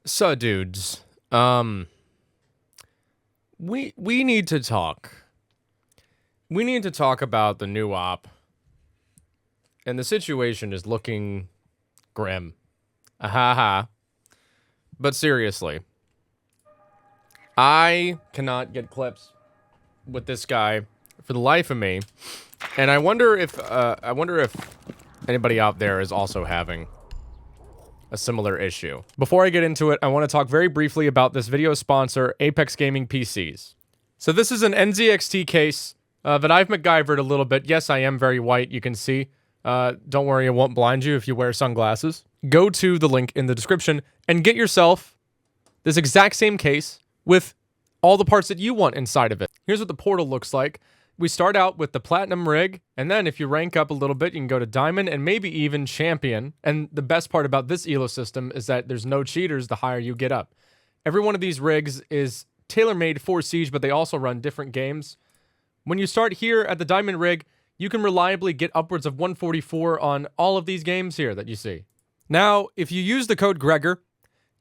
So, dudes, we need to talk. We need to talk about the new op, and the situation is looking grim. Ahaha. But seriously, I cannot get clips with this guy for the life of me, and I wonder if anybody out there is also having a similar issue. Before I get into it, I want to talk very briefly about this video sponsor, Apex Gaming PCs. So this is an NZXT case that I've MacGyvered a little bit. Yes, I am very white, you can see. Don't worry, it won't blind you if you wear sunglasses. Go to the link in the description and get yourself this exact same case with all the parts that you want inside of it. Here's what the portal looks like. We start out with the Platinum rig, and then if you rank up a little bit, you can go to Diamond and maybe even Champion. And the best part about this ELO system is that there's no cheaters the higher you get up. Every one of these rigs is tailor-made for Siege, but they also run different games. When you start here at the Diamond rig, you can reliably get upwards of 144 on all of these games here that you see. Now, if you use the code Gregor,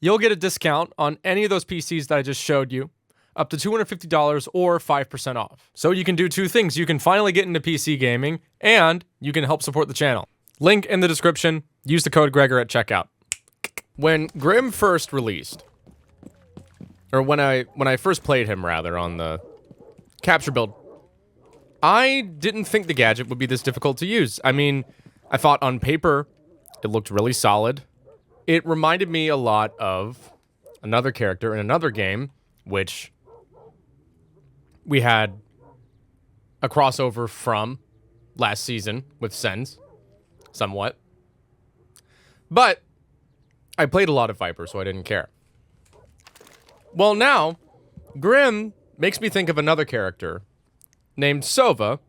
you'll get a discount on any of those PCs that I just showed you, up to $250 or 5% off. So you can do two things. You can finally get into PC gaming, and you can help support the channel. Link in the description. Use the code Gregor at checkout. When Grim first released, or when I first played him, rather, on the capture build, I didn't think the Gadget would be this difficult to use. I mean, I thought on paper, it looked really solid. It reminded me a lot of another character in another game, which we had a crossover from last season with Sens, somewhat. But I played a lot of Viper, so I didn't care. Well, now, Grim makes me think of another character named Sova,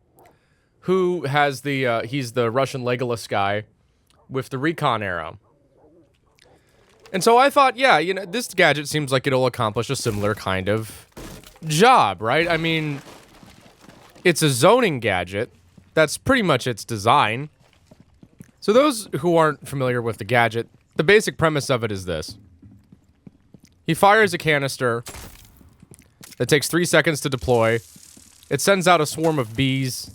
who has the, he's the Russian Legolas guy with the recon arrow. And so I thought, yeah, you know, this gadget seems like it'll accomplish a similar kind of job, right? I mean, it's a zoning gadget. That's pretty much its design. So those who aren't familiar with the gadget, the basic premise of it is this. He fires a canister that takes 3 seconds to deploy. It sends out a swarm of bees.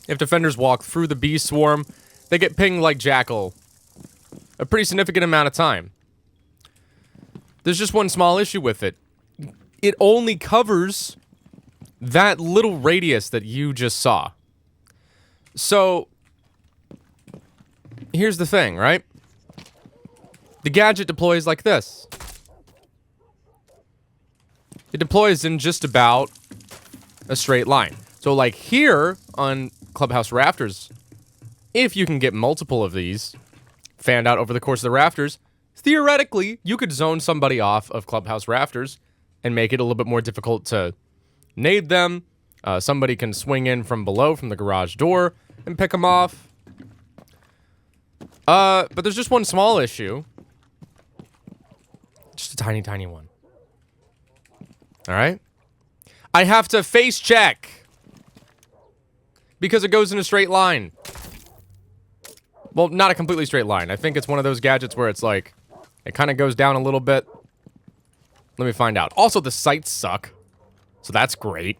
If defenders walk through the bee swarm, they get pinged like Jackal a pretty significant amount of time. There's just one small issue with it. It only covers that little radius that you just saw. So, here's the thing, right? The gadget deploys like this. It deploys in just about a straight line. So, like here on Clubhouse Rafters, if you can get multiple of these fanned out over the course of the rafters, theoretically, you could zone somebody off of Clubhouse Rafters and make it a little bit more difficult to nade them. Somebody can swing in from below, from the garage door, and pick them off. But there's just one small issue. Just a tiny, tiny one. Alright? I have to face check. Because it goes in a straight line. Well, not a completely straight line. I think it's one of those gadgets where it's like, it kind of goes down a little bit. Let me find out. Also, the sights suck. So that's great.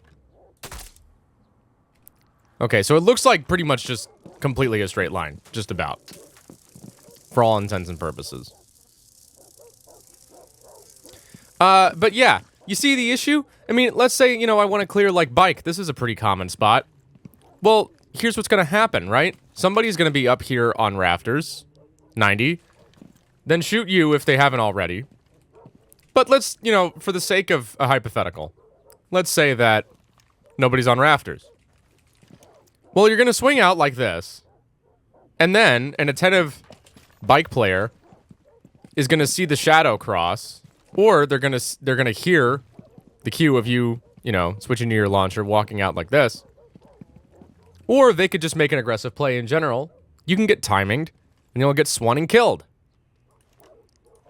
Okay, so it looks like pretty much just completely a straight line. Just about. For all intents and purposes. But yeah. You see the issue? I mean, let's say, you know, I want to clear, like, bike. This is a pretty common spot. Well, here's what's going to happen, right? Somebody's going to be up here on rafters. 90. Then shoot you if they haven't already. But let's, you know, for the sake of a hypothetical, let's say that nobody's on rafters. Well, you're going to swing out like this. And then an attentive bike player is going to see the shadow cross. Or they're gonna hear the cue of you, you know, switching to your launcher, walking out like this. Or they could just make an aggressive play in general. You can get timinged, and you'll get swung and killed.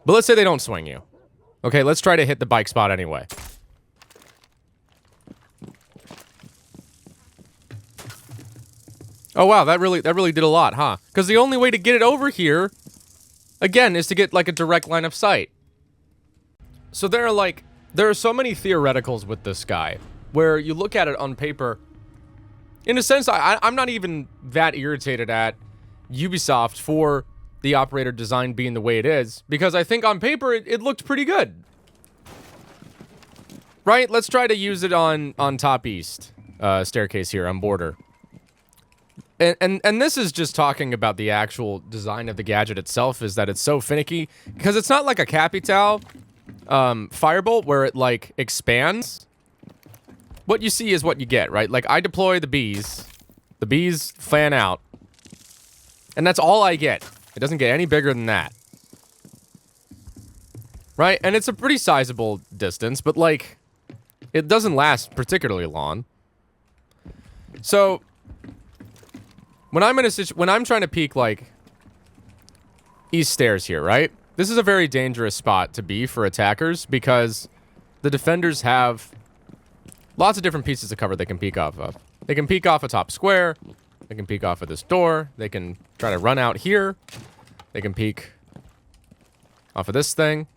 But let's say they don't swing you. Okay, let's try to hit the bike spot anyway. Oh wow, that really did a lot, huh? Because the only way to get it over here, again, is to get like a direct line of sight. So there are so many theoreticals with this guy, where you look at it on paper. In a sense, I'm not even that irritated at Ubisoft for the operator design being the way it is, because I think on paper it looked pretty good. Right? Let's try to use it on top east staircase here on border. And this is just talking about the actual design of the gadget itself, is that it's so finicky, because it's not like a Capital firebolt where it like expands. What you see is what you get, right? Like, I deploy the bees fan out, and that's all I get. It doesn't get any bigger than that. Right? And it's a pretty sizable distance, but like, it doesn't last particularly long. So when I'm trying to peek like east stairs here, right? This is a very dangerous spot to be for attackers, because the defenders have lots of different pieces of cover they can peek off of. They can peek off a top square. They can peek off of this door. They can try to run out here. They can peek off of this thing.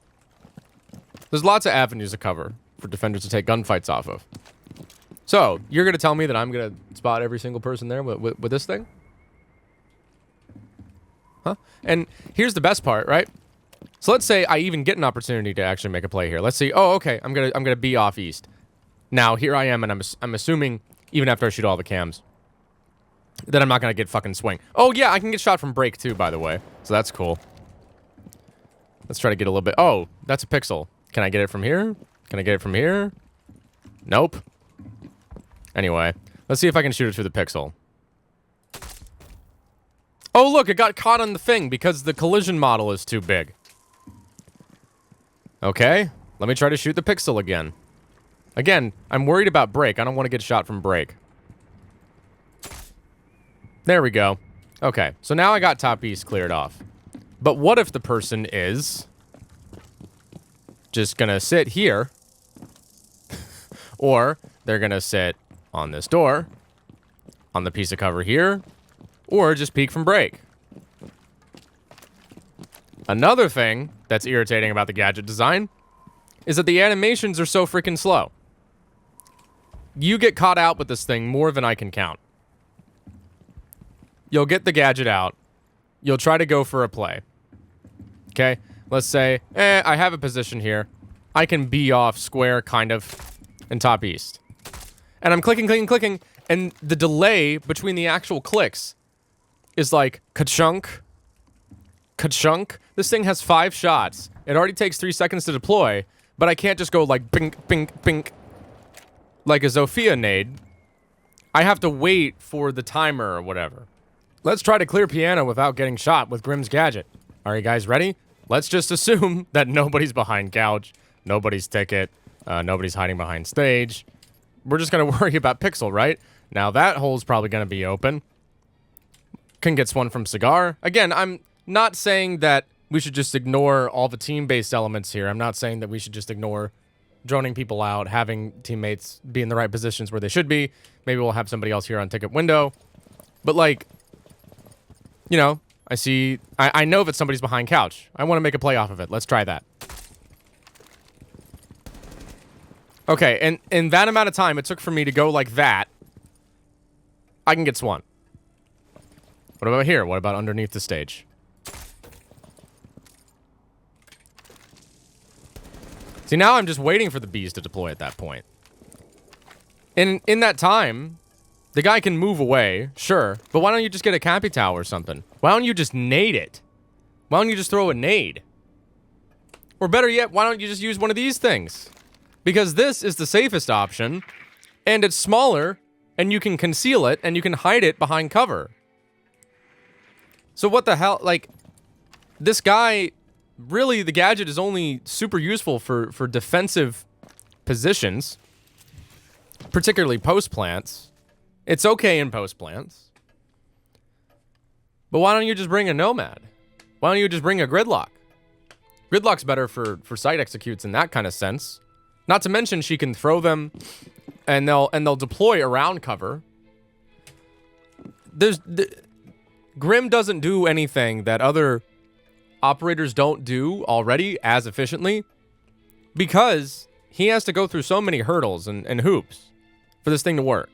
There's lots of avenues of cover for defenders to take gunfights off of. So, you're going to tell me that I'm going to spot every single person there with this thing? Huh? And here's the best part, right? So let's say I even get an opportunity to actually make a play here. Let's see. Oh, okay. I'm gonna be off east. Now, here I am, and I'm assuming, even after I shoot all the cams, that I'm not gonna get fucking swing. Oh, yeah, I can get shot from break, too, by the way. So that's cool. Let's try to get a little bit... Oh, that's a pixel. Can I get it from here? Can I get it from here? Nope. Anyway, let's see if I can shoot it through the pixel. Oh, look, it got caught on the thing because the collision model is too big. Okay, let me try to shoot the pixel again. Again, I'm worried about break. I don't want to get shot from break. There we go. Okay, so now I got top east cleared off. But what if the person is just gonna sit here, or they're gonna sit on this door, on the piece of cover here, or just peek from break? Another thing that's irritating about the gadget design is that the animations are so freaking slow. You get caught out with this thing more than I can count. You'll get the gadget out. You'll try to go for a play. Okay? Let's say, I have a position here. I can be off square, kind of, in top east. And I'm clicking, and the delay between the actual clicks is like, ka-chunk, ka-chunk. This thing has 5 shots. It already takes 3 seconds to deploy, but I can't just go like, bink, bink, bink, like a Zofia nade. I have to wait for the timer or whatever. Let's try to clear piano without getting shot with Grimm's gadget. Are you guys ready? Let's just assume that nobody's behind couch, nobody's ticket, nobody's hiding behind stage. We're just going to worry about pixel, right? Now that hole's probably going to be open. Can get one from cigar. Again, I'm not saying that we should just ignore all the team-based elements here. I'm not saying that we should just ignore droning people out, having teammates be in the right positions where they should be. Maybe we'll have somebody else here on ticket window. But like, you know, I know that somebody's behind couch. I want to make a play off of it. Let's try that. Okay, and in that amount of time it took for me to go like that, I can get Swan. What about here? What about underneath the stage? See, now I'm just waiting for the bees to deploy at that point. In that time, the guy can move away, sure, but why don't you just get a Capital or something? Why don't you just nade it? Why don't you just throw a nade? Or better yet, why don't you just use one of these things? Because this is the safest option, and it's smaller, and you can conceal it, and you can hide it behind cover. So what the hell, like, this guy, really, the gadget is only super useful for defensive positions, particularly post plants. It's okay in post plants. But why don't you just bring a Nomad? Why don't you just bring a Gridlock? Gridlock's better for site executes in that kind of sense. Not to mention she can throw them and they'll deploy around cover. Grim doesn't do anything that other operators don't do already as efficiently, because he has to go through so many hurdles and hoops for this thing to work.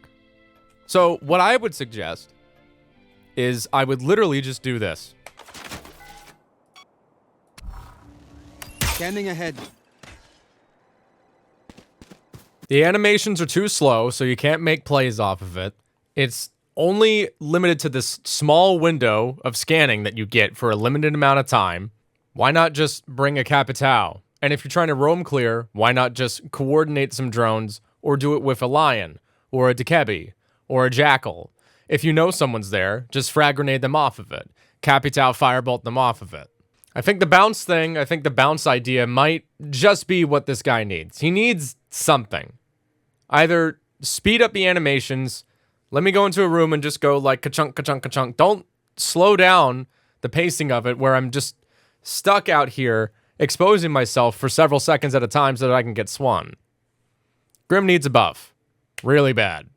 So what I would suggest is I would literally just do this. Scanning ahead. The animations are too slow, so you can't make plays off of it. It's only limited to this small window of scanning that you get for a limited amount of time. Why not just bring a Capitao? And if you're trying to roam clear, why not just coordinate some drones or do it with a Lion or a Dekebi or a Jackal? If you know someone's there, just frag grenade them off of it. Capitao firebolt them off of it. I think the bounce idea might just be what this guy needs. He needs something. Either speed up the animations, let me go into a room and just go like ka-chunk, ka-chunk, ka-chunk. Don't slow down the pacing of it where I'm just stuck out here exposing myself for several seconds at a time so that I can get swung. Grim needs a buff. Really bad.